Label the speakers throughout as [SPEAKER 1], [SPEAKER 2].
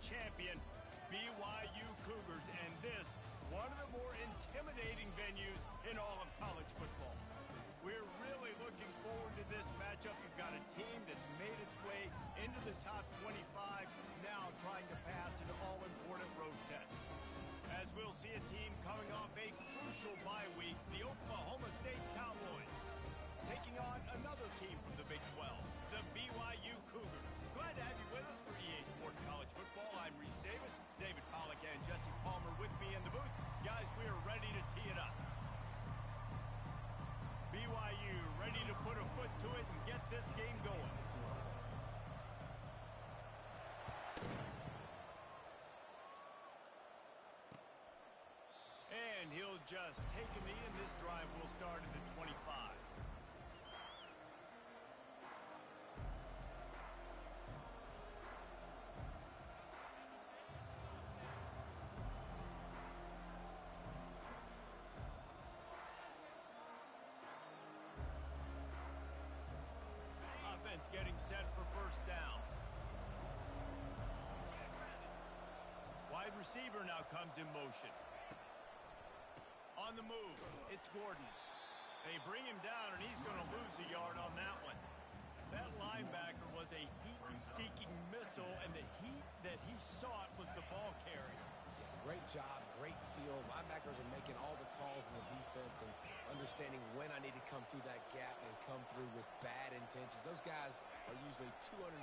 [SPEAKER 1] champion BYU Cougars, and this, one of the more intimidating venues in all of college football. We're really looking forward to this matchup. You've got a team that's made its way into the top 25, now trying to pass an all-important road test. As we'll see a team coming off a crucial bye week, the Oklahoma State Cowboys, taking on another team from the Big 12, the BYU Cougars. Glad to have you with us for EA Sports College Football. I'm Reese Davis, David Pollack, and Jesse Palmer with me in the booth. Guys, we are ready to tee it up. BYU ready to put a foot to it and get this game going. And he'll just take a knee, and this drive will start at the 25. Offense getting set for first down. Wide receiver now comes in motion. On the move, it's Gordon. They bring him down, and he's going to lose a yard on that one. That linebacker was a heat-seeking missile, and the heat that he sought was the ball carrier.
[SPEAKER 2] Great job, great field. Linebackers are making all the calls in the defense and understanding when I need to come through that gap and come through with bad intentions. Those guys are usually 245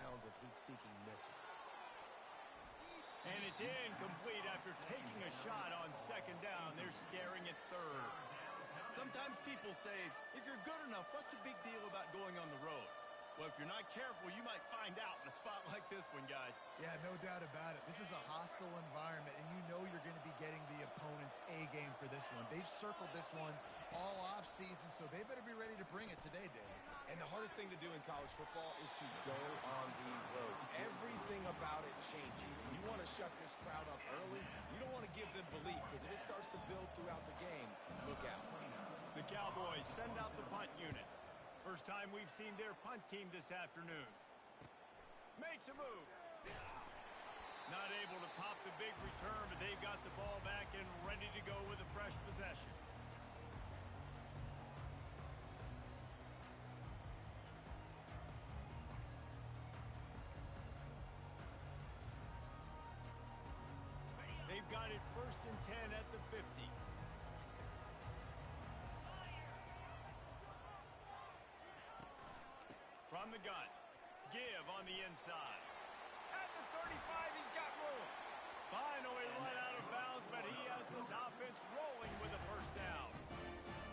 [SPEAKER 2] pounds of heat-seeking missile.
[SPEAKER 1] And it's incomplete after taking a shot on second down. They're staring at third. Sometimes people say, if you're good enough, what's the big deal about going on the road? Well, if you're not careful, you might find out in a spot like this one, guys.
[SPEAKER 3] Yeah, no doubt about it. This is a hostile environment, and you know you're going to be getting the opponent's A-game for this one. They've circled this one all off-season, so they better be ready to bring it today, Dave.
[SPEAKER 2] And the hardest thing to do in college football is to go on the road. Everything about it changes, and you want to shut this crowd up early. You don't want to give them belief, because if it starts to build throughout the game, look out.
[SPEAKER 1] The Cowboys send out the punt unit. First time we've seen their punt team this afternoon. Makes a move. Not able to pop the big return, but they've got the ball back and ready to go with a fresh possession. They've got it 1st and 10 at the 50. From the gun, give on the inside. At the 35, he's got room. Finally run out of bounds, but he has this offense rolling with a first down.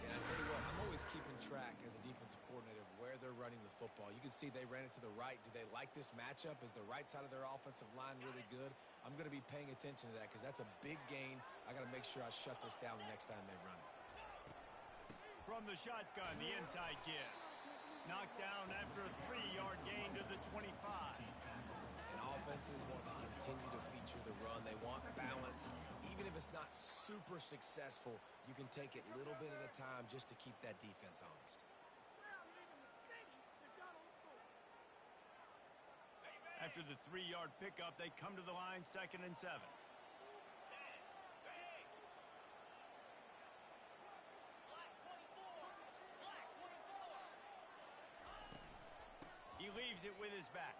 [SPEAKER 2] And I tell you what, I'm always keeping track as a defensive coordinator of where they're running the football. You can see they ran it to the right. Do they like this matchup? Is the right side of their offensive line really good? I'm going to be paying attention to that because that's a big gain. I got to make sure I shut this down the next time they run it.
[SPEAKER 1] From the shotgun, the inside give. Knocked down after a 3-yard gain to the 25.
[SPEAKER 2] And offenses want to continue to feature the run. They want balance. Even if it's not super successful, you can take it little bit at a time just to keep that defense honest.
[SPEAKER 1] After the 3-yard pickup, they come to the line 2nd and 7. He leaves it with his back.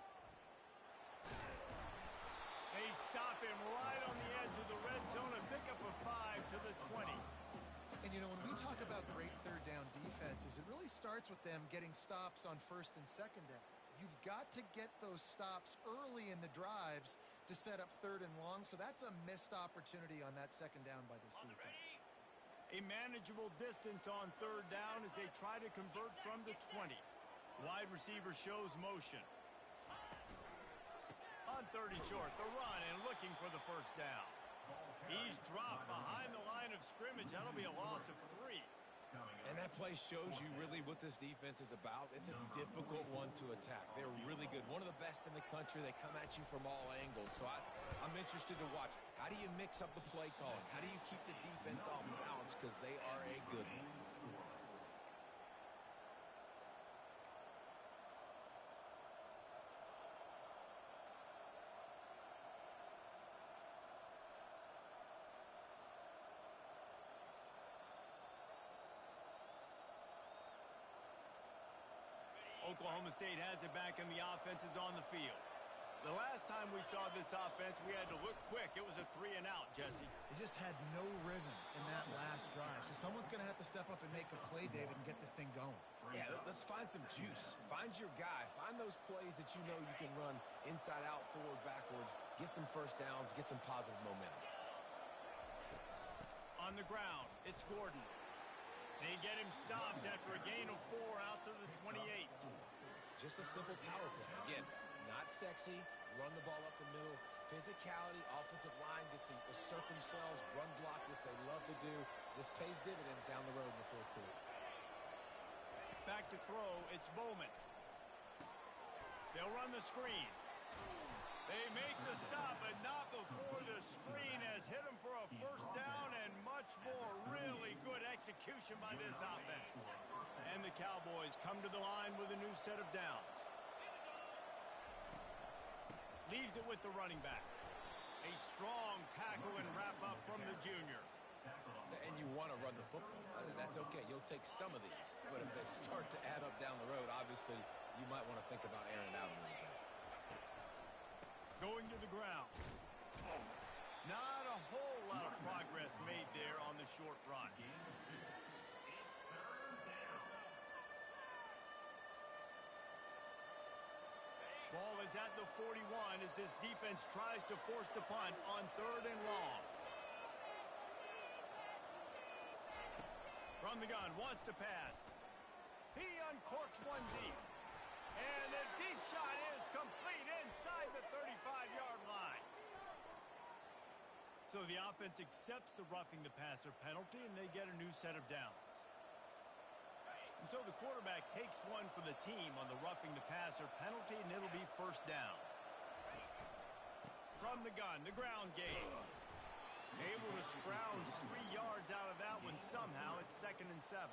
[SPEAKER 1] They stop him right on the edge of the red zone and pick up a 5 to the 20.
[SPEAKER 3] And, you know, when we talk about great third down defenses, it really starts with them getting stops on 1st and 2nd down. You've got to get those stops early in the drives to set up 3rd and long, so that's a missed opportunity on that 2nd down by this defense.
[SPEAKER 1] A manageable distance on 3rd down as they try to convert from the 20. Wide receiver shows motion. On 3rd and short, the run and looking for the first down. He's dropped behind the line of scrimmage. That'll be a loss of 3.
[SPEAKER 2] And that play shows you really what this defense is about. It's a difficult one to attack. They're really good. One of the best in the country. They come at you from all angles. So I'm interested to watch. How do you mix up the play calling? How do you keep the defense off balance? Because they are a good one.
[SPEAKER 1] Oklahoma State has it back, and the offense is on the field. The last time we saw this offense, we had to look quick. It was a 3-and-out, Jesse.
[SPEAKER 3] They just had no rhythm in that last drive. So someone's going to have to step up and make a play, David, and get this thing going.
[SPEAKER 2] Yeah, let's find some juice. Find your guy. Find those plays that you know you can run inside out, forward, backwards. Get some first downs. Get some positive momentum.
[SPEAKER 1] On the ground, it's Gordon. They get him stopped after a gain of 4 out to the 28.
[SPEAKER 2] Just a simple power play. Again, not sexy. Run the ball up the middle. Physicality, offensive line gets to assert themselves, run block, which they love to do. This pays dividends down the road in the fourth quarter.
[SPEAKER 1] Back to throw, it's Bowman. They'll run the screen. They make the stop, but not before the screen has hit them for a first down and much more. Really good execution by this offense. And the Cowboys come to the line with a new set of downs. Leaves it with the running back. A strong tackle and wrap up from the junior.
[SPEAKER 2] And you want to run the football. That's okay. You'll take some of these. But if they start to add up down the road, obviously, you might want to think about airing it out a little bit.
[SPEAKER 1] Going to the ground. Not a whole lot of progress made there on the short run. Ball is at the 41 as this defense tries to force the punt on 3rd and long. From the gun, wants to pass. He uncorks one deep. And the deep shot is complete inside the 35-yard line. So the offense accepts the roughing the passer penalty, and they get a new set of downs. And so the quarterback takes one for the team on the roughing the passer penalty, and it'll be first down. From the gun, the ground game. Able to scrounge 3 yards out of that one somehow. It's 2nd and 7.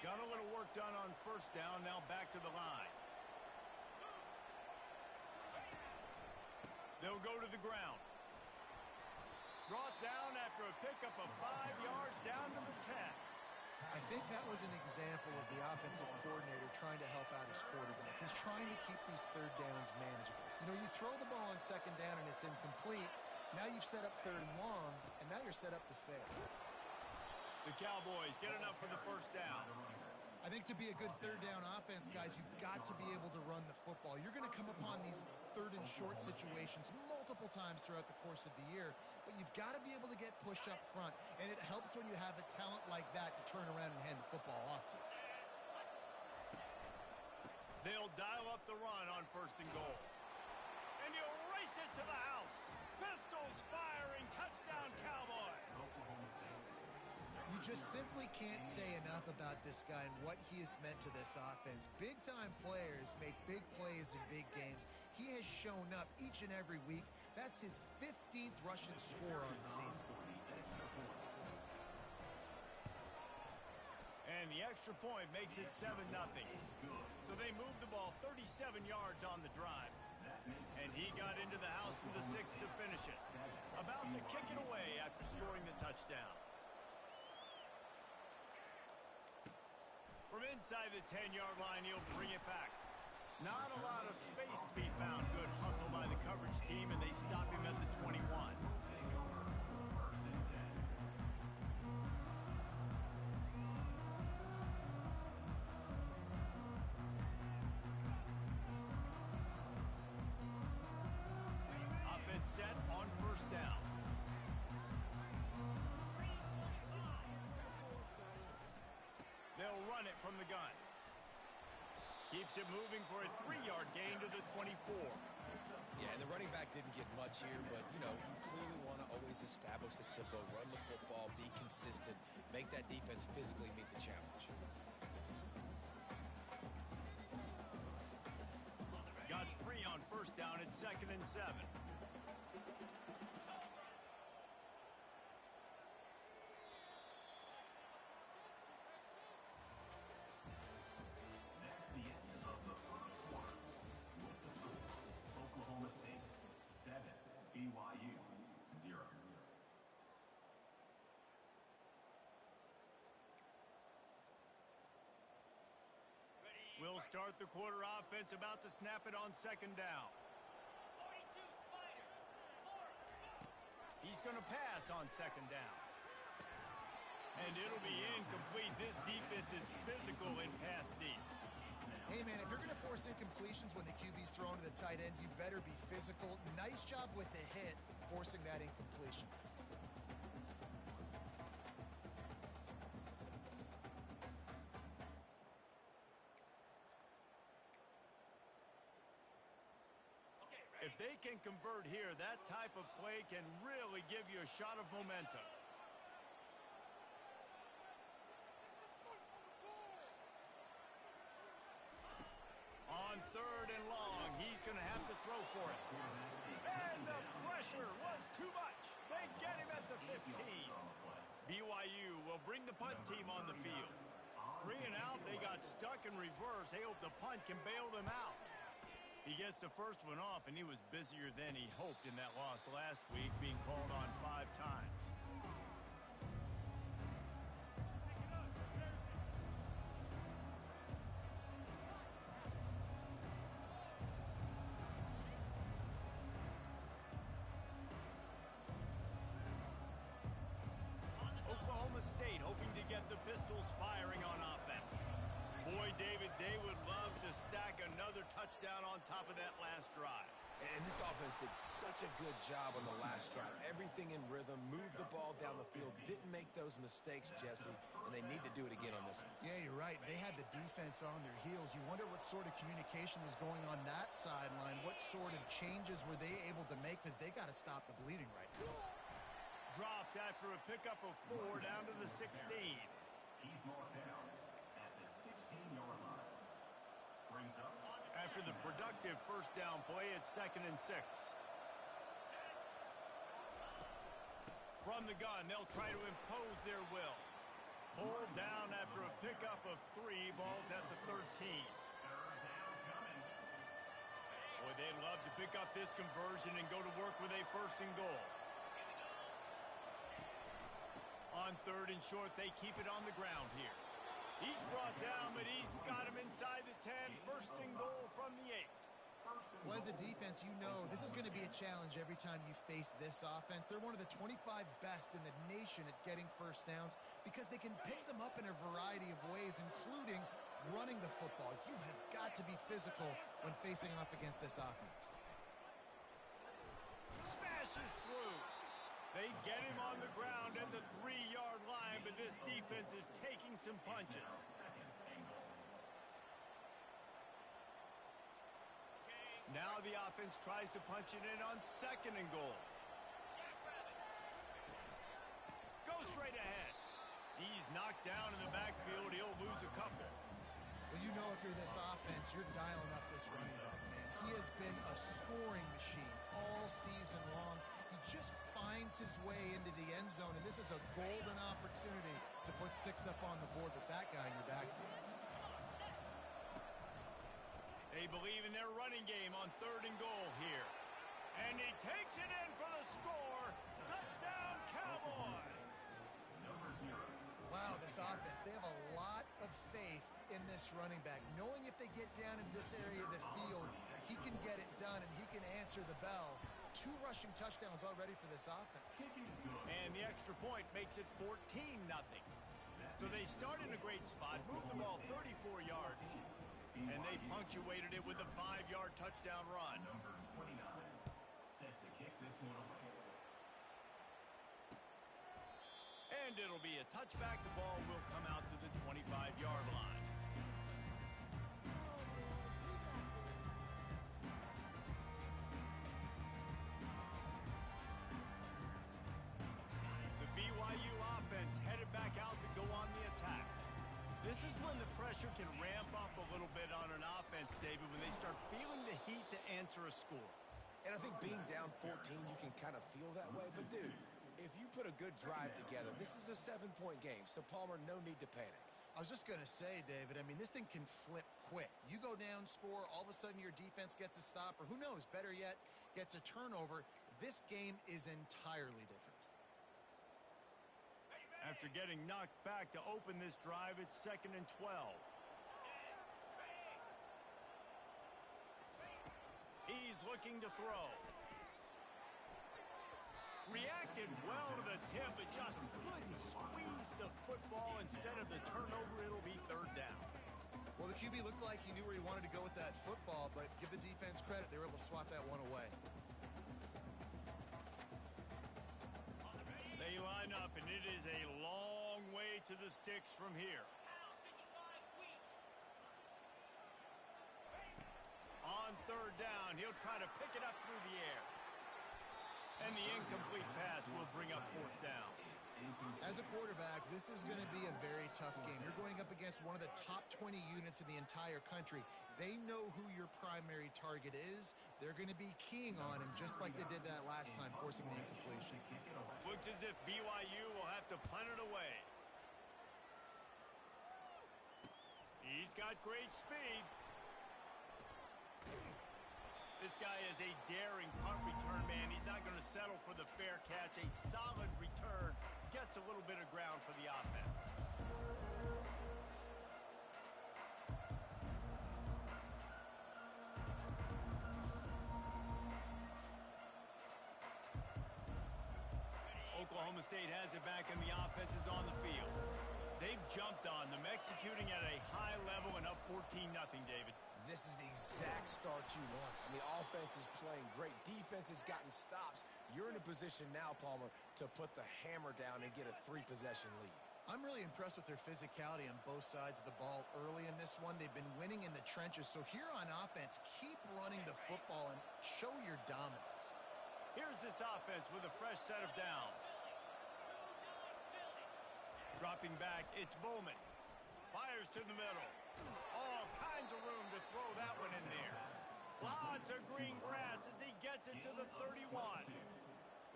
[SPEAKER 1] Got a little work done on first down. Now back to the line. They'll go to the ground. Brought down after a pickup of 5 yards down to the 10.
[SPEAKER 3] I think that was an example of the offensive coordinator trying to help out his quarterback. He's trying to keep these 3rd downs manageable. You know, you throw the ball on 2nd down and it's incomplete. Now you've set up 3rd and long, and now you're set up to fail.
[SPEAKER 1] The Cowboys get enough for the first down.
[SPEAKER 3] I think to be a good 3rd down offense, guys, you've got to be able to run the football. You're going to come upon these 3rd and short situations multiple times throughout the course of the year, but you've got to be able to get push up front, and it helps when you have a talent like that to turn around and hand the football off to.
[SPEAKER 1] They'll dial up the run on 1st and goal. And you race it to the house. Pistols firing, touchdown Cowboys.
[SPEAKER 3] You just simply can't say enough about this guy and what he has meant to this offense. Big-time players make big plays in big games. He has shown up each and every week. That's his 15th rushing score on the season.
[SPEAKER 1] And the extra point makes it 7-0. So they move the ball 37 yards on the drive. And he got into the house from the 6 to finish it. About to kick it away after scoring the touchdown. From inside the 10-yard line, he'll bring it back. Not a lot of space to be found. Good hustle by the coverage team, and they stop him at the 21. Offense set on first down. They'll run it from the gun. Keeps it moving for a 3-yard gain to the 24.
[SPEAKER 2] Yeah, and the running back didn't get much here, but, you know, you clearly want to always establish the tempo, run the football, be consistent, make that defense physically meet the challenge.
[SPEAKER 1] Got 3 on first down at 2nd and 7. He'll start the quarter offense, about to snap it on second down. He's going to pass on second down. And it'll be incomplete. This defense is physical in pass deep.
[SPEAKER 3] Hey, man, if you're going to force incompletions when the QB's thrown to the tight end, you better be physical. Nice job with the hit, forcing that incompletion.
[SPEAKER 1] If they can convert here, that type of play can really give you a shot of momentum. On third and long, he's going to have to throw for it. And the pressure was too much. They get him at the 15. BYU will bring the punt team on the field. 3 and out, they got stuck in reverse. They hope the punt can bail them out. He gets the first one off, and he was busier than he hoped in that loss last week, being called on 5 times. Oklahoma State hoping to get the Pistols firing on offense. Boy, David, they would love to stack another touchdown on top of that last drive.
[SPEAKER 2] And this offense did such a good job on the last drive. Everything in rhythm, moved the ball down the field, didn't make those mistakes, Jesse, and they need to do it again on this one.
[SPEAKER 3] Yeah, you're right. They had the defense on their heels. You wonder what sort of communication was going on that sideline. What sort of changes were they able to make, because they got to stop the bleeding right now.
[SPEAKER 1] Dropped after a pickup of 4 down to the 16.
[SPEAKER 4] He's marked down at the 16-yard line. Brings up
[SPEAKER 1] after the productive first down play, it's 2nd and 6. From the gun, they'll try to impose their will. Pulled down after a pickup of 3, balls at the 13. Boy, they'd love to pick up this conversion and go to work with a 1st and goal. On 3rd and short, they keep it on the ground here. He's brought down, but he's got him inside the 10. 1st and goal from the 8.
[SPEAKER 3] Well, as a defense, you know this is going to be a challenge every time you face this offense. They're one of the 25 best in the nation at getting first downs because they can pick them up in a variety of ways, including running the football. You have got to be physical when facing off against this offense.
[SPEAKER 1] Smashes through. They get him on the ground at the 3-yard line, but this defense is taking some punches. Now the offense tries to punch it in on 2nd and goal. Go straight ahead. He's knocked down in the backfield. He'll lose a couple.
[SPEAKER 3] Well, you know if you're this offense, you're dialing up this running back, man. He has been a scoring machine all season long. He just finds his way into the end zone, and this is a golden opportunity to put 6 up on the board with that guy in your backfield.
[SPEAKER 1] They believe in their running game on 3rd and goal here. And he takes it in for the score. Touchdown, Cowboys!
[SPEAKER 3] Wow, this offense, they have a lot of faith in this running back, knowing if they get down in this area of the field, he can get it done and he can answer the bell. 2 rushing touchdowns already for this offense.
[SPEAKER 1] And the extra point makes it 14-0. So they start in a great spot, move the ball 34 yards, and they punctuated it with a 5-yard touchdown run.
[SPEAKER 4] Number 29 set to kick this one away.
[SPEAKER 1] And it'll be a touchback. The ball will come out to the 25-yard line. The BYU offense headed back out to go on the attack. This is when the pressure can ramp up a little bit on an offense, David, when they start feeling the heat to answer a score.
[SPEAKER 2] And I think being down 14, you can kind of feel that way. But, dude, if you put a good drive together, this is a 7-point game. So, Palmer, no need to panic.
[SPEAKER 3] I was just going to say, David, I mean, this thing can flip quick. You go down, score, all of a sudden your defense gets a stop, or who knows, better yet, gets a turnover. This game is entirely different.
[SPEAKER 1] After getting knocked back to open this drive, it's 2nd and 12. looking to throw. Reacted well to the tip, but just couldn't squeeze the football. Instead of the turnover, it'll be third down.
[SPEAKER 3] Well, the QB looked like he knew where he wanted to go with that football, but give the defense credit. They were able to swat that one away.
[SPEAKER 1] They line up, and it is a long way to the sticks from here. On third down, he'll try to pick it up through the air. And the incomplete pass will bring up fourth down.
[SPEAKER 3] As a quarterback, this is going to be a very tough game. You're going up against one of the top 20 units in the entire country. They know who your primary target is. They're going to be keying on him just like they did that last time, forcing the incompletion.
[SPEAKER 1] Looks as if BYU will have to punt it away. He's got great speed. This guy is a daring punt return man. He's not going to settle for the fair catch. A solid return gets a little bit of ground for the offense. Oklahoma State has it back, and the offense is on the field. They've jumped on them, executing at a high level and up 14-0, David.
[SPEAKER 2] This is the exact start you want. I mean, offense is playing great. Defense has gotten stops. You're in a position now, Palmer, to put the hammer down and get a 3-possession lead.
[SPEAKER 3] I'm really impressed with their physicality on both sides of the ball early in this one. They've been winning in the trenches. So here on offense, keep running the football and show your dominance.
[SPEAKER 1] Here's this offense with a fresh set of downs. Dropping back, it's Bowman. Fires to the middle. All kinds of room to throw that one in there. Lots of green grass as he gets it to the 31.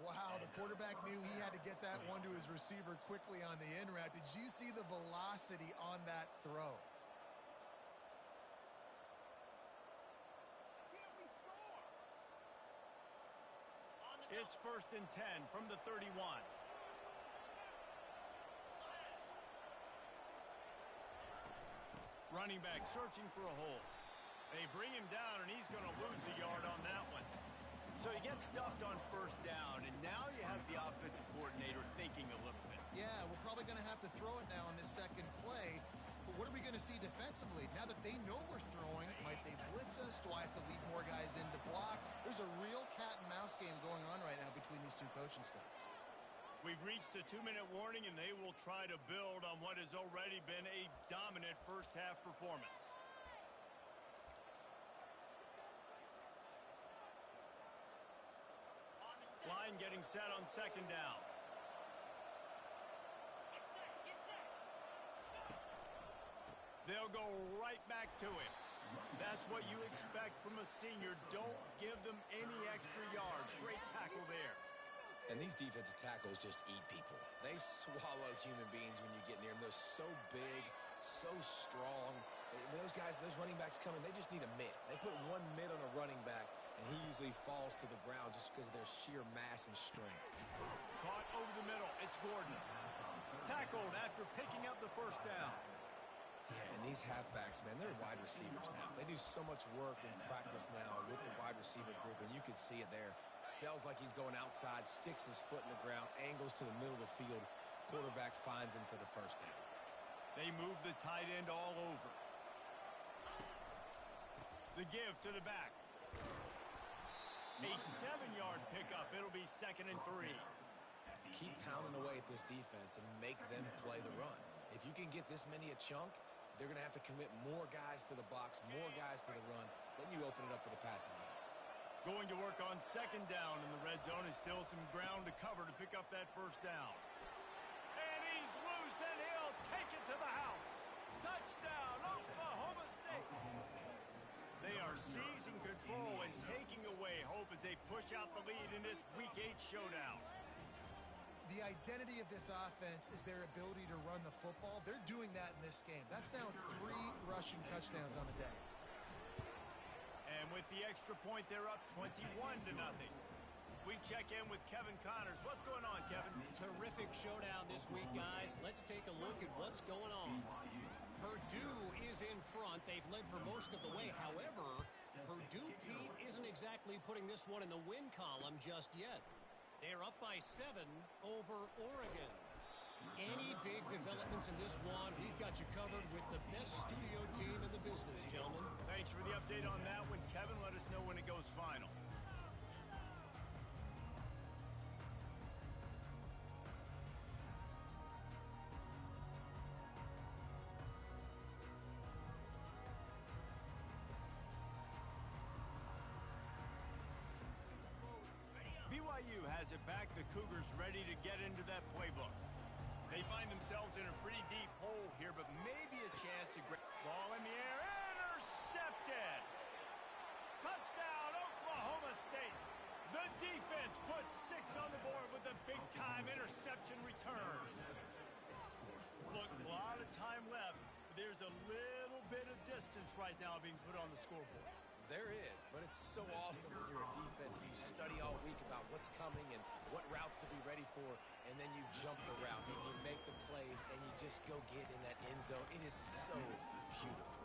[SPEAKER 3] Wow, the quarterback knew he had to get that one to his receiver quickly on the in route. Did you see the velocity on that throw?
[SPEAKER 1] It's 1st and 10 from the 31. Running back searching for a hole. They bring him down, and he's going to lose a yard on that one. So he gets stuffed on 1st down, and now you have the offensive coordinator thinking a little bit.
[SPEAKER 3] Yeah, we're probably going to have to throw it now on this second play. But what are we going to see defensively? Now that they know we're throwing, might they blitz us? Do I have to lead more guys in to block? There's a real cat and mouse game going on right now between these two coaching staffs.
[SPEAKER 1] We've reached the 2-minute warning, and they will try to build on what has already been a dominant first-half performance. Line getting set on 2nd down. They'll go right back to him. That's what you expect from a senior. Don't give them any extra yards. Great tackle there.
[SPEAKER 2] And these defensive tackles just eat people. They swallow human beings when you get near them. They're so big, so strong. Those guys, those running backs coming, they just need a mid. They put one mid on a running back, and he usually falls to the ground just because of their sheer mass and strength.
[SPEAKER 1] Caught over the middle. It's Gordon. Tackled after picking up the 1st down.
[SPEAKER 2] Yeah, and these halfbacks, man, they're wide receivers now. They do so much work in practice now with the wide receiver group, and you can see it there. Sells like he's going outside, sticks his foot in the ground, angles to the middle of the field. Quarterback finds him for the 1st down.
[SPEAKER 1] They move the tight end all over. The give to the back. A 7-yard pickup. It'll be 2nd and 3.
[SPEAKER 2] Keep pounding away at this defense and make them play the run. If you can get this many a chunk, they're going to have to commit more guys to the box, more guys to the run. Then you open it up for the passing game.
[SPEAKER 1] Going to work on 2nd down in the red zone. Is still some ground to cover to pick up that 1st down. And he's loose, and he'll take it to the house. Touchdown, Oklahoma State. They are seizing control and taking away hope as they push out the lead in this Week 8 showdown.
[SPEAKER 3] The identity of this offense is their ability to run the football. They're doing that in this game. That's now 3 rushing touchdowns on the day.
[SPEAKER 1] And with the extra point, they're up 21-0. We check in with Kevin Connors. What's going on, Kevin?
[SPEAKER 5] Terrific showdown this week, guys. Let's take a look at what's going on. Purdue is in front. They've led for most of the way. However, Purdue, Pete, isn't exactly putting this one in the win column just yet. They're up by 7 over Oregon. Any big developments in this one, we've got you covered with the best studio team in the business, gentlemen.
[SPEAKER 1] Thanks for the update on that one, Kevin. Let us know when it goes final. BYU has it back. The Cougars ready to get into that playbook. They find themselves in a pretty deep hole here, but maybe a chance to grab ball in the air. Intercepted! Touchdown, Oklahoma State. The defense puts 6 on the board with a big-time interception return. Look, a lot of time left. But there's a little bit of distance right now being put on the scoreboard.
[SPEAKER 2] There is, but it's so awesome when you're a defense and you study all week about what's coming and what routes to be ready for, and then you jump the route and you make the plays and you just go get in that end zone. It is so beautiful.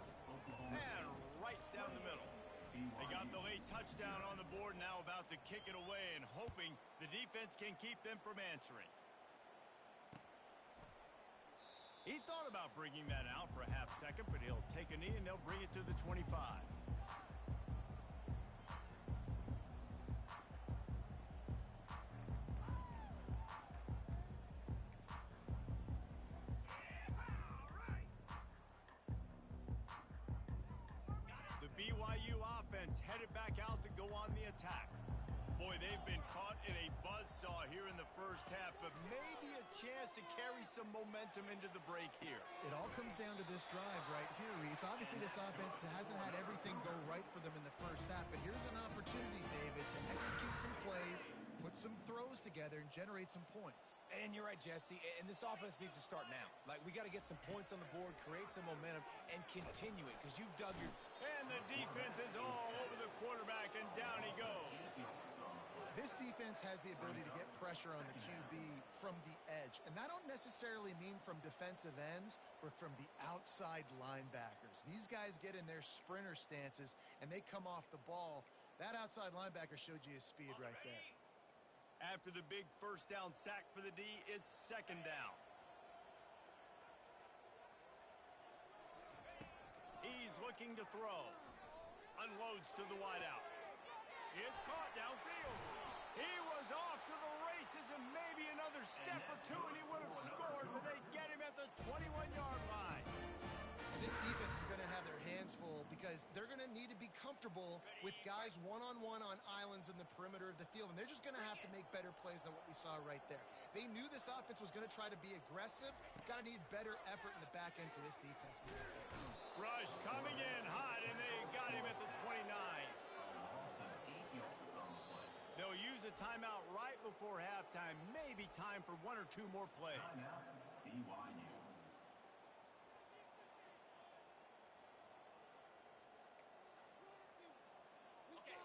[SPEAKER 1] And right down the middle. They got the late touchdown on the board, now about to kick it away and hoping the defense can keep them from answering. He thought about bringing that out for a half second, but he'll take a knee and they'll bring it to the 25. BYU offense headed back out to go on the attack. Boy, they've been caught in a buzzsaw here in the first half, but maybe a chance to carry some momentum into the break here.
[SPEAKER 3] It all comes down to this drive right here, Reese. Obviously, this offense hasn't had everything go right for them in the first half, but here's an opportunity, David, to execute some plays, put some throws together, and generate some points.
[SPEAKER 2] And you're right, Jesse, and this offense needs to start now. Like, we got to get some points on the board, create some momentum, and continue it, because you've dug your...
[SPEAKER 1] And the defense is all over the quarterback, and down he goes.
[SPEAKER 3] This defense has the ability to get pressure on the QB from the edge, and I don't necessarily mean from defensive ends, but from the outside linebackers. These guys get in their sprinter stances, and they come off the ball. That outside linebacker showed you his speed right there.
[SPEAKER 1] After the big first down sack for the D, it's second down. He's looking to throw. Unloads to the wideout. It's caught downfield. He was off to the races, and maybe another step or two, and he would have scored, but they get him at the 21-yard line.
[SPEAKER 3] This defense is going to have their hands full because they're going to need to be comfortable with guys one-on-one on islands in the perimeter of the field, and they're just going to have to make better plays than what we saw right there. They knew this offense was going to try to be aggressive. Got to need better effort in the back end for this defense.
[SPEAKER 1] Rush coming in hot, and they got him at the 29. They'll use a timeout right before halftime. Maybe time for 1 or 2 more plays.
[SPEAKER 4] BYU.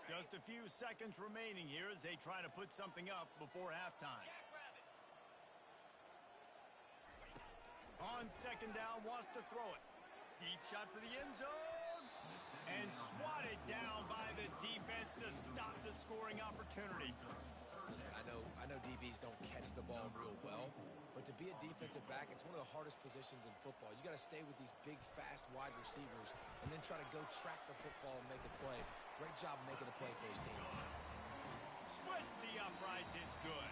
[SPEAKER 1] Just a few seconds remaining here as they try to put something up before halftime. On second down, wants to throw it. Deep shot for the end zone. And swatted down by the defense to stop the scoring opportunity.
[SPEAKER 2] Listen, I know DBs don't catch the ball real well, but to be a defensive back, it's one of the hardest positions in football. You got to stay with these big, fast wide receivers and then try to go track the football and make a play. Great job making a play for his team.
[SPEAKER 1] Splits the uprights. It's good.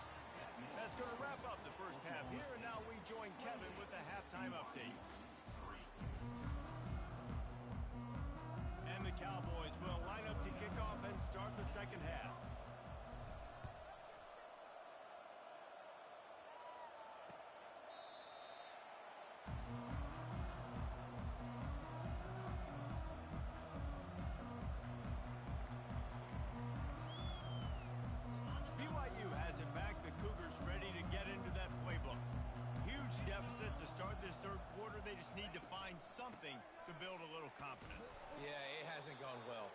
[SPEAKER 1] That's going to wrap up the first half here, and now we join Kevin with the halftime update. And the Cowboys will line up to kick off and start the second half. BYU has it back. The Cougars ready to get into that playbook. Huge deficit to start this third quarter. They just need to find something to build a little confidence.
[SPEAKER 2] Yeah, it hasn't gone well.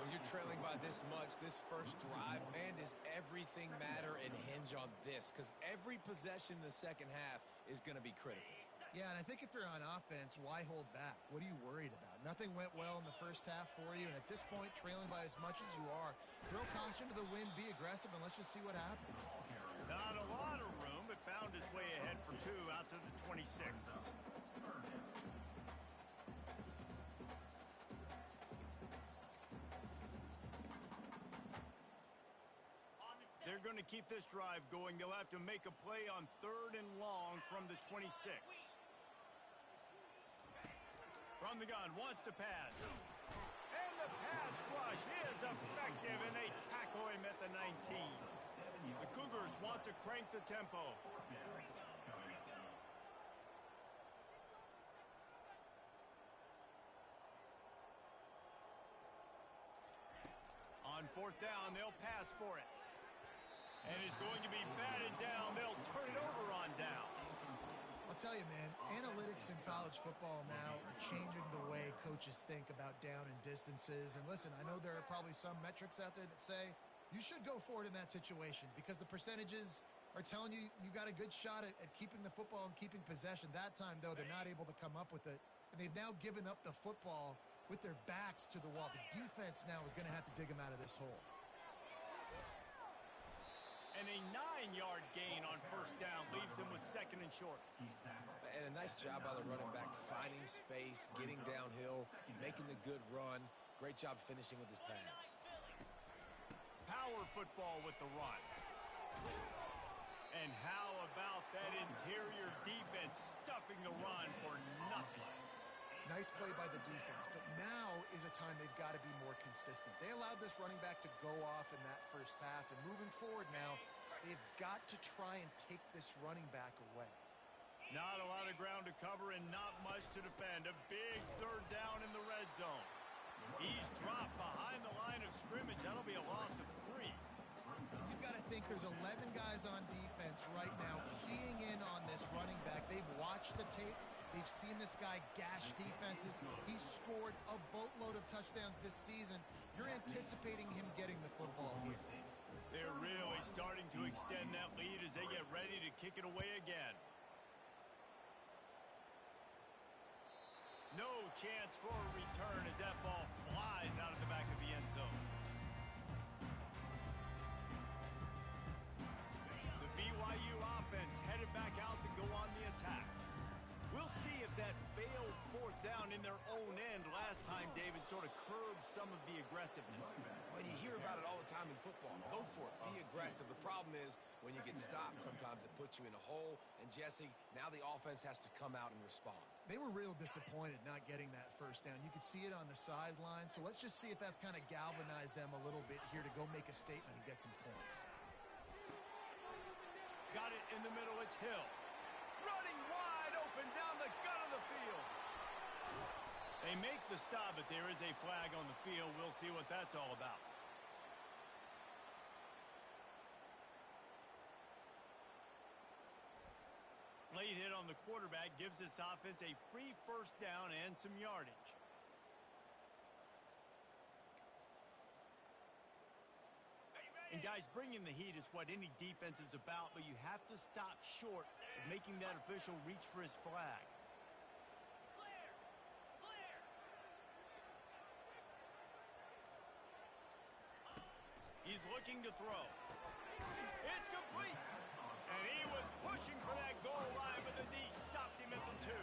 [SPEAKER 2] When you're trailing by this much, this first drive, man, does everything matter and hinge on this? Because every possession in the second half is going to be critical.
[SPEAKER 3] Yeah, and I think if you're on offense, why hold back? What are you worried about? Nothing went well in the first half for you, and at this point, trailing by as much as you are, throw caution to the wind, be aggressive, and let's just see what happens.
[SPEAKER 1] Not a lot of room, but found his way ahead for 2 out to the 26. They're going to keep this drive going. They'll have to make a play on 3rd and long from the 26. From the gun, wants to pass. And the pass rush is effective, and they tackle him at the 19. The Cougars want to crank the tempo. On 4th down, they'll pass for it. And it's going to be batted down. They'll turn it over on downs.
[SPEAKER 3] I'll tell you, man, analytics in college football now are changing the way coaches think about down and distances. And listen, I know there are probably some metrics out there that say you should go for it in that situation because the percentages are telling you you got a good shot at keeping the football and keeping possession. That time, though, they're not able to come up with it. And they've now given up the football with their backs to the wall. The defense now is going to have to dig them out of this hole.
[SPEAKER 1] And a 9-yard gain on 1st down leaves them with 2nd and short.
[SPEAKER 2] And a nice job by the running back, finding space, getting downhill, making the good run. Great job finishing with his pads.
[SPEAKER 1] Power football with the run. And how about that interior defense stuffing the run for nothing?
[SPEAKER 3] Nice play by the defense, but now is a time they've got to be more consistent. They allowed this running back to go off in that first half, and moving forward now, they've got to try and take this running back away.
[SPEAKER 1] Not a lot of ground to cover and not much to defend. A big 3rd down in the red zone. He's dropped behind the line of scrimmage. That'll be a loss of 3.
[SPEAKER 3] You've got to think there's 11 guys on defense right now keying in on this running back. They've watched the tape. They've seen this guy gash defenses. He's scored a boatload of touchdowns this season. You're anticipating him getting the football here.
[SPEAKER 1] They're really starting to extend that lead as they get ready to kick it away again. No chance for a return as that ball flies out of the back of the end zone. The BYU offense headed back out to go on the attack. We'll see if that failed 4th down in their own end last time, David, sort of curbed some of the aggressiveness.
[SPEAKER 2] Well, you hear about it all the time in football. Go for it. Be aggressive. The problem is when you get stopped, sometimes it puts you in a hole. And, Jesse, now the offense has to come out and respond.
[SPEAKER 3] They were real disappointed not getting that 1st down. You could see it on the sideline. So let's just see if that's kind of galvanized them a little bit here to go make a statement and get some points.
[SPEAKER 1] Got it in the middle. It's Hill. Running wide open down the gut of the field. They make the stop, but there is a flag on the field. We'll see what that's all about. Late hit on the quarterback gives this offense a free 1st down and some yardage. And, guys, bringing the heat is what any defense is about, but you have to stop short of making that official reach for his flag. He's looking to throw. It's complete. And he was pushing for that goal line, but the D stopped him at the 2.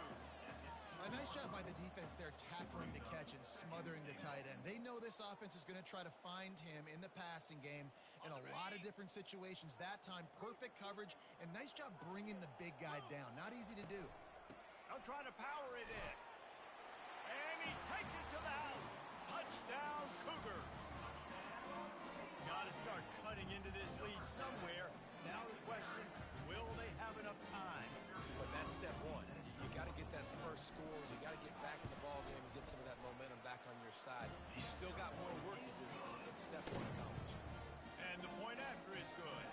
[SPEAKER 3] A nice job by the defense there, tackling the catch and smothering the tight end. They know this offense is going to try to find him in the passing game in a lot of different situations. That time, perfect coverage, and nice job bringing the big guy down. Not easy to do.
[SPEAKER 1] They'll try to power it in. And he takes it to the house. Touchdown, Cougar. Got to start cutting into this lead somewhere. Now the question, will they have enough time?
[SPEAKER 2] But that's step 1. You got to get that first score. You got to get back in the ball game and get some of that momentum back on your side. You still got more work to do, but step 1 accomplished.
[SPEAKER 1] And the point after is good.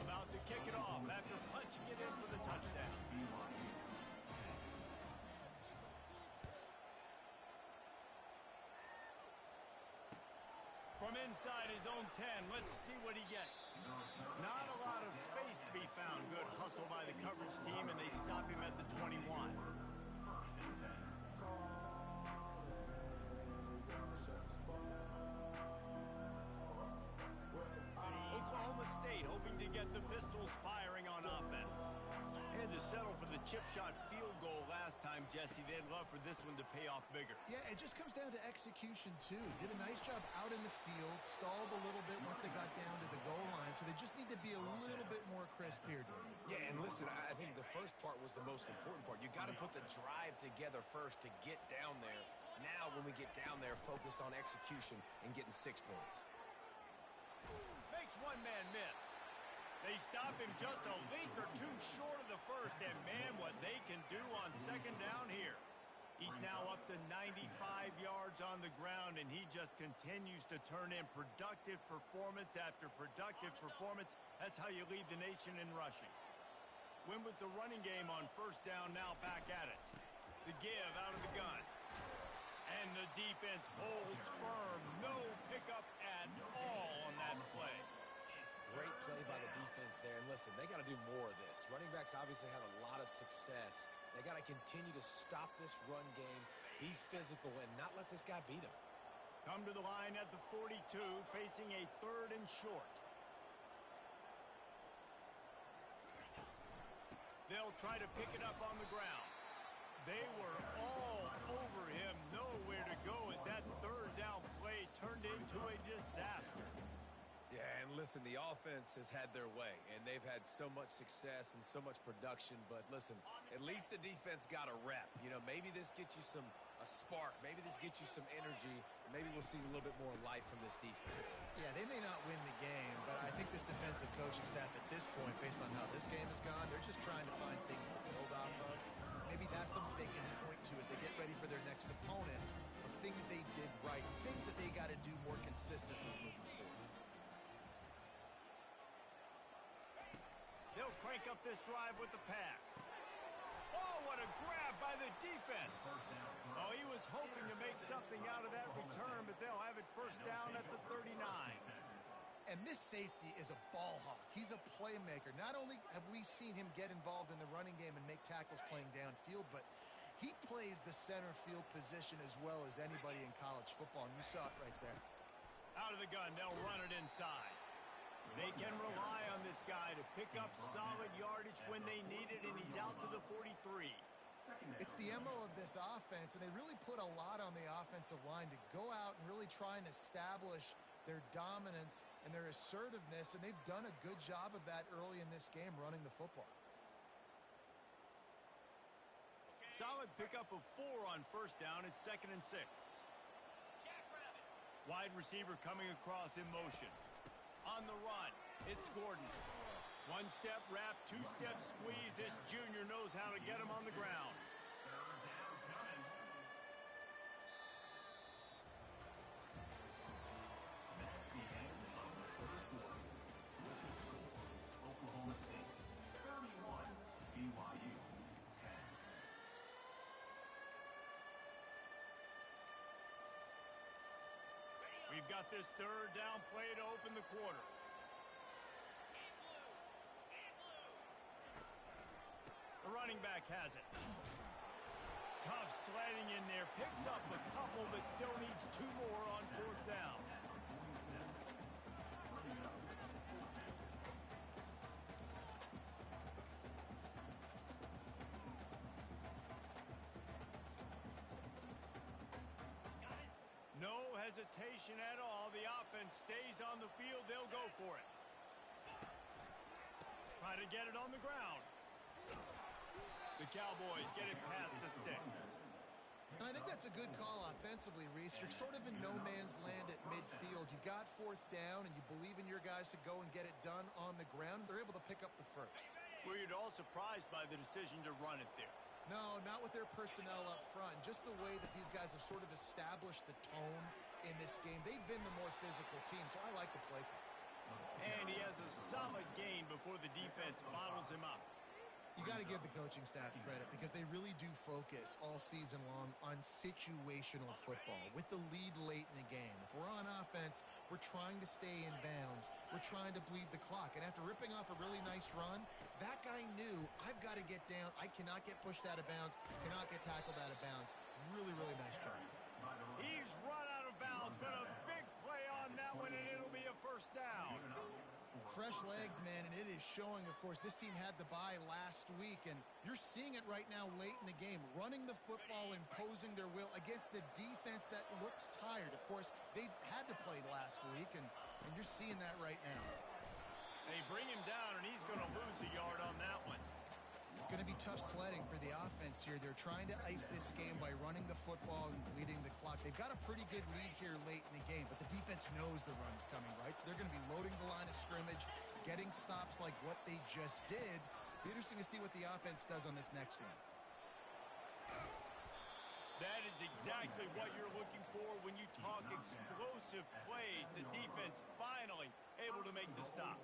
[SPEAKER 1] About to kick it off after punching it in for the touchdown. From inside his own 10, let's see what he gets. Not a lot of space to be found. Good hustle by the coverage team, and they stop him at the 21. Oklahoma State hoping to get the Pistols firing on offense. Had to settle for the chip shot field goal last time, Jesse. They'd love for this one to pay off bigger.
[SPEAKER 3] Yeah, it just comes down to execution, too. Did a nice job out in the field, stalled a little bit once they got down to the goal line, so they just need to be a little bit more crisp here, dude.
[SPEAKER 2] Yeah, and listen, I think the first part was the most important part. You got to put the drive together first to get down there. Now, when we get down there, focus on execution and getting 6 points.
[SPEAKER 1] Makes one man miss. They stop him just a leak or two short of the first, and man, what they can do on second down here. He's now up to 95 yards on the ground, and he just continues to turn in productive performance after productive performance. That's how you lead the nation in rushing. Win with the running game on first down, now back at it. The give out of the gun. And the defense holds firm. No pickup at all on that play.
[SPEAKER 2] Great play by the defense there. And listen, they got to do more of this. Running backs obviously had a lot of success. They got to continue to stop this run game, be physical, and not let this guy beat them.
[SPEAKER 1] Come to the line at the 42, facing a 3rd and short. They'll try to pick it up on the ground. They were all over him, nowhere to go as that 3rd down play turned into a disaster.
[SPEAKER 2] Yeah, and listen, the offense has had their way, and they've had so much success and so much production. But listen, at least the defense got a rep. You know, maybe this gets you a spark. Maybe this gets you some energy. Maybe we'll see a little bit more life from this defense.
[SPEAKER 3] Yeah, they may not win the game, but I think this defensive coaching staff at this point, based on how this game has gone, they're just trying to find things to build off of. Maybe that's something they can point to as they get ready for their next opponent, of things they did right, things that they got to do more consistently moving forward.
[SPEAKER 1] They'll crank up this drive with the pass. Oh, what a grab by the defense. Oh, he was hoping to make something out of that return, but they'll have it first down at the 39.
[SPEAKER 3] And this safety is a ball hawk. He's a playmaker. Not only have we seen him get involved in the running game and make tackles playing downfield, but he plays the center field position as well as anybody in college football, and you saw it right there.
[SPEAKER 1] Out of the gun, they'll run it inside. They can rely on this guy to pick up solid yardage when they need it, and he's out to the 43.
[SPEAKER 3] It's the MO of this offense, and they really put a lot on the offensive line to go out and really try and establish their dominance and their assertiveness, and they've done a good job of that early in this game running the football.
[SPEAKER 1] Solid pickup of 4 on first down. It's 2nd and 6. Wide receiver coming across in motion. On the run, it's Gordon. 1-step wrap, 2-step squeeze. This junior knows how to get him on the ground.
[SPEAKER 4] That's the end of the third quarter. Oklahoma State 31, BYU 10.
[SPEAKER 1] We've got this 3rd down play to open the quarter. The running back has it. Tough sledding in there. Picks up a couple, but still needs 2 more on 4th down. No hesitation at all. The offense stays on the field. They'll go for it. Try to get it on the ground. The Cowboys get it past the sticks.
[SPEAKER 3] And I think that's a good call offensively, Reese. You're sort of in no man's land at midfield. You've got 4th down, and you believe in your guys to go and get it done on the ground. They're able to pick up the first.
[SPEAKER 1] Were you at all surprised by the decision to run it there?
[SPEAKER 3] No, not with their personnel up front. Just the way that these guys have sort of established the tone in this game. They've been the more physical team, so I like the play call.
[SPEAKER 1] And he has a solid gain before the defense bottles him up.
[SPEAKER 3] You got to give the coaching staff credit because they really do focus all season long on situational football with the lead late in the game. If we're on offense, defense, we're trying to stay in bounds. We're trying to bleed the clock. And after ripping off a really nice run, that guy knew, I've got to get down. I cannot get pushed out of bounds, cannot get tackled out of bounds. Really, really nice try.
[SPEAKER 1] He's run out of bounds, but a big play on that one, and it'll be a first down.
[SPEAKER 3] Fresh legs, man, and it is showing, of course, this team had the bye last week, and you're seeing it right now late in the game, running the football, imposing their will against the defense that looks tired. Of course, they had to play last week, and you're seeing that right now.
[SPEAKER 1] They bring him down, and he's going to lose a yard on that one.
[SPEAKER 3] It's going to be tough sledding for the offense here. They're trying to ice this game by running the football and bleeding the clock. They've got a pretty good lead here late in the game, but the defense knows the run's coming, right? So they're going to be loading the line of scrimmage, getting stops like what they just did. Be interesting to see what the offense does on this next one.
[SPEAKER 1] That is exactly what you're looking for when you talk explosive plays. The defense finally able to make the stop.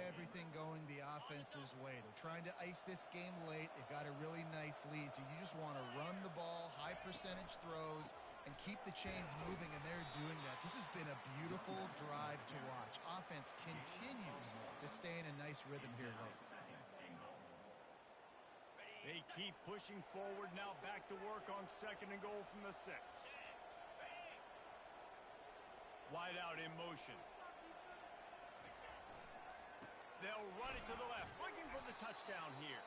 [SPEAKER 3] Everything going the offense's way. They're trying to ice this game late. They've got a really nice lead, so you just want to run the ball, high percentage throws, and keep the chains moving, and they're doing that. This has been a beautiful drive to watch. Offense continues to stay in a nice rhythm here late.
[SPEAKER 1] They keep pushing forward, now back to work on 2nd and goal from the 6. Wide out in motion. They'll run it to the left, looking for the touchdown here.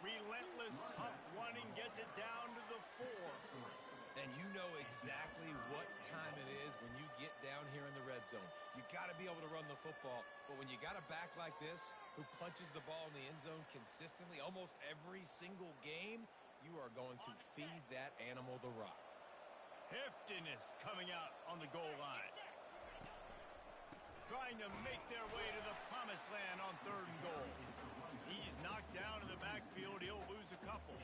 [SPEAKER 1] Relentless, tough running, gets it down to the 4.
[SPEAKER 2] And you know exactly what time it is when you get down here in the red zone. You got to be able to run the football, but when you got a back like this who punches the ball in the end zone consistently almost every single game, you are going to feed that animal the rock.
[SPEAKER 1] Heftiness coming out on the goal line. Trying to make their way to the promised land on 3rd and goal. He's knocked down in the backfield. He'll lose a couple.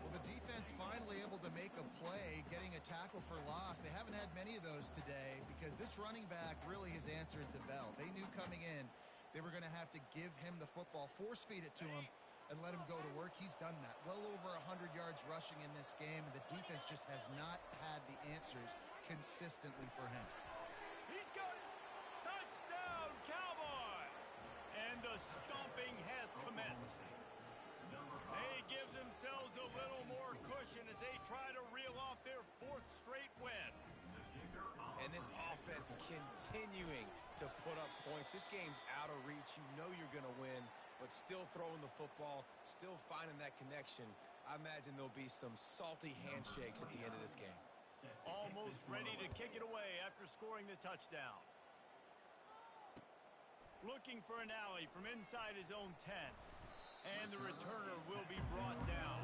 [SPEAKER 3] Well, the defense finally able to make a play, getting a tackle for loss. They haven't had many of those today because this running back really has answered the bell. They knew coming in they were going to have to give him the football, force feed it to him, and let him go to work. He's done that. Well over 100 yards rushing in this game, and the defense just has not had the answers consistently for him.
[SPEAKER 1] He's got it. Touchdown, Cowboys! And the stomping has commenced. They give themselves a little more cushion as they try to reel off their 4th straight win.
[SPEAKER 2] And this offense continuing to put up points. This game's out of reach. You know you're going to win, but still throwing the football, still finding that connection. I imagine there'll be some salty handshakes at the end of this game.
[SPEAKER 1] Almost ready to kick it away after scoring the touchdown. Looking for an alley from inside his own 10. And the returner will be brought down.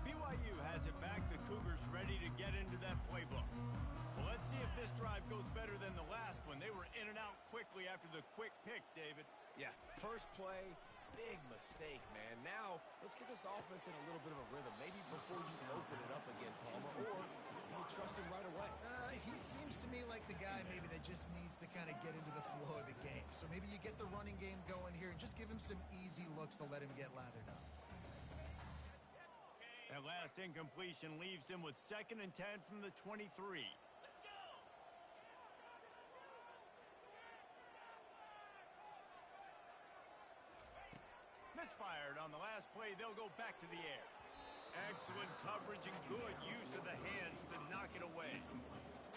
[SPEAKER 1] BYU has it back. The Cougars ready to get into that playbook. Well, let's see if this drive goes better than the last one. They were in and out quickly after the quick pick, David.
[SPEAKER 2] Yeah, first play, big mistake, man. Now, let's get this offense in a little bit of a rhythm. Maybe before you open it up again, Palmer, or do you trust him right away?
[SPEAKER 3] He seems to me like the guy maybe that just needs to kind of get into the flow of the game. So maybe you get the running game going here and just give him some easy looks to let him get lathered up.
[SPEAKER 1] That last incompletion leaves him with 2nd and 10 from the 23. Misfired on the last play. They'll go back to the air. Excellent coverage and good use of the hands to knock it away.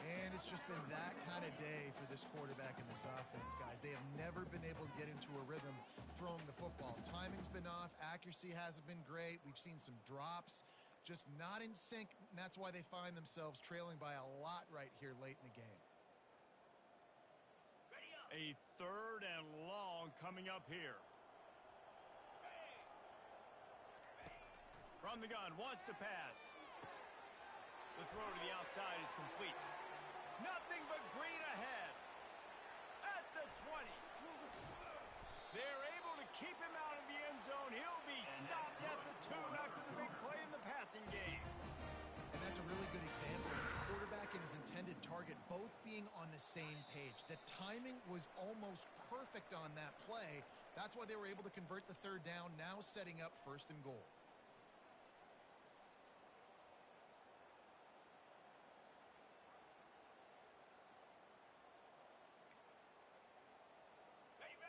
[SPEAKER 3] And it's just been that kind of day for this quarterback and this offense, guys. They have never been able to get into a rhythm throwing the football. Timing's been off. Accuracy hasn't been great. We've seen some drops, just not in sync. And that's why they find themselves trailing by a lot right here late in the game.
[SPEAKER 1] A 3rd and long coming up here. From the gun, wants to pass. The throw to the outside is complete. Nothing but green ahead. At the 20. They're able to keep him out of the end zone. He'll be stopped at the 2 after the big play in the passing game.
[SPEAKER 3] And that's a really good example. The quarterback and his intended target both being on the same page. The timing was almost perfect on that play. That's why they were able to convert the third down, now setting up 1st and goal.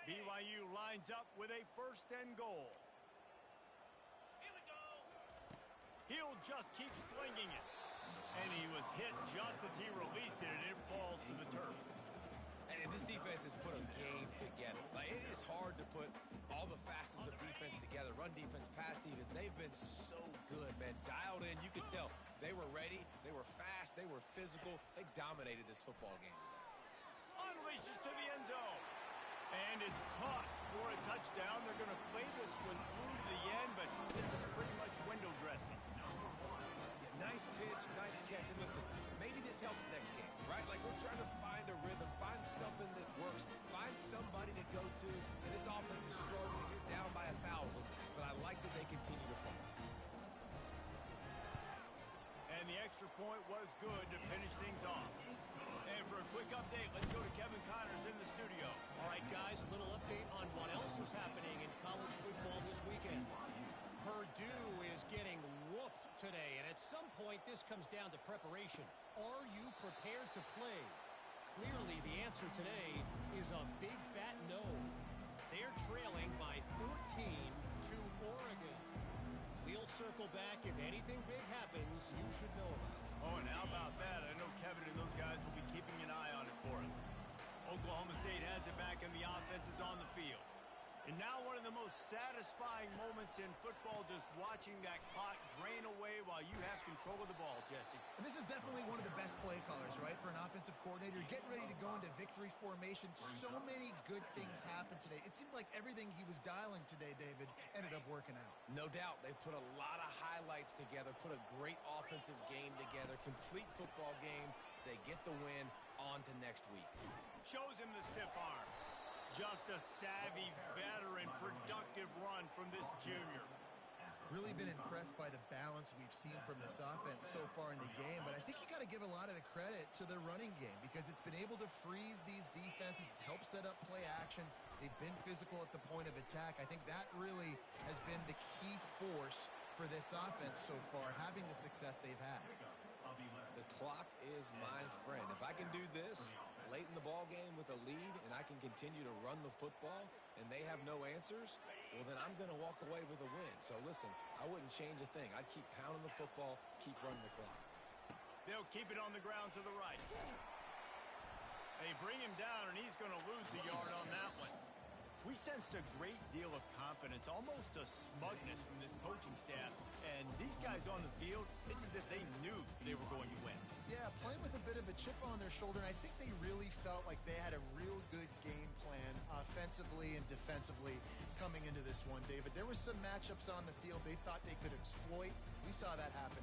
[SPEAKER 1] BYU lines up with a 1st and goal.
[SPEAKER 5] Here we go.
[SPEAKER 1] He'll just keep slinging it. And he was hit just as he released it, and it falls to the turf.
[SPEAKER 2] And this defense has put a game together. Like, it is hard to put all the facets of defense together. Run defense, pass defense. They've been so good, man. Dialed in. You could tell they were ready. They were fast. They were physical. They dominated this football game.
[SPEAKER 1] Unleashes to the end zone. And it's caught for a touchdown. They're going to play this one through to the end, but this is pretty much window dressing.
[SPEAKER 2] Yeah, nice pitch, nice catch. And listen, maybe this helps next game, right? Like, we're trying to find a rhythm, find something that works, find somebody to go to. And this offense is struggling. You're down by 1,000, but I like that they continue to fight.
[SPEAKER 1] And the extra point was good to finish things off. And for a quick update, let's go to Kevin Connors in the studio.
[SPEAKER 5] All right, guys, a little update on what else is happening in college football this weekend. Purdue is getting whooped today, and at some point this comes down to preparation. Are you prepared to play? Clearly, the answer today is a big fat no. They're trailing by 14 to Oregon. We'll circle back if anything big happens you should know about.
[SPEAKER 1] Oh, and how about that? I know Kevin and those guys will be keeping an eye on it for us. Oklahoma State has it back, and the offense is on the field. And now one of the most satisfying moments in football, just watching that clock drain away while you have control of the ball, Jesse.
[SPEAKER 3] And this is definitely one of the best play callers, right, for an offensive coordinator. Getting ready to go into victory formation. So many good things happened today. It seemed like everything he was dialing today, David, ended up working out.
[SPEAKER 2] No doubt. They've put a lot of highlights together, put a great offensive game together, complete football game. They get the win. On to next week.
[SPEAKER 1] Shows him the stiff arm. Just a savvy, veteran, productive run from this junior.
[SPEAKER 3] Really been impressed by the balance we've seen from this offense so far in the game, but I think you got to give a lot of the credit to the running game because it's been able to freeze these defenses, help set up play action. They've been physical at the point of attack. I think that really has been the key force for this offense so far, having the success they've had.
[SPEAKER 2] The clock is my friend. If I can do this late in the ball game with a lead and I can continue to run the football and they have no answers, well, then I'm going to walk away with a win. So, listen, I wouldn't change a thing. I'd keep pounding the football, keep running the clock.
[SPEAKER 1] They'll keep it on the ground to the right. They bring him down, and he's going to lose a yard on that one. We sensed a great deal of confidence, almost a smugness from this coaching staff. And these guys on the field, it's as if they knew they were going to win.
[SPEAKER 3] Yeah, playing with a bit of a chip on their shoulder, and I think they really felt like they had a real good game plan offensively and defensively coming into this one, David. There were some matchups on the field they thought they could exploit. We saw that happen.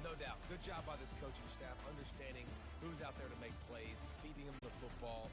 [SPEAKER 2] No doubt. Good job by this coaching staff, understanding who's out there to make plays, feeding them the football,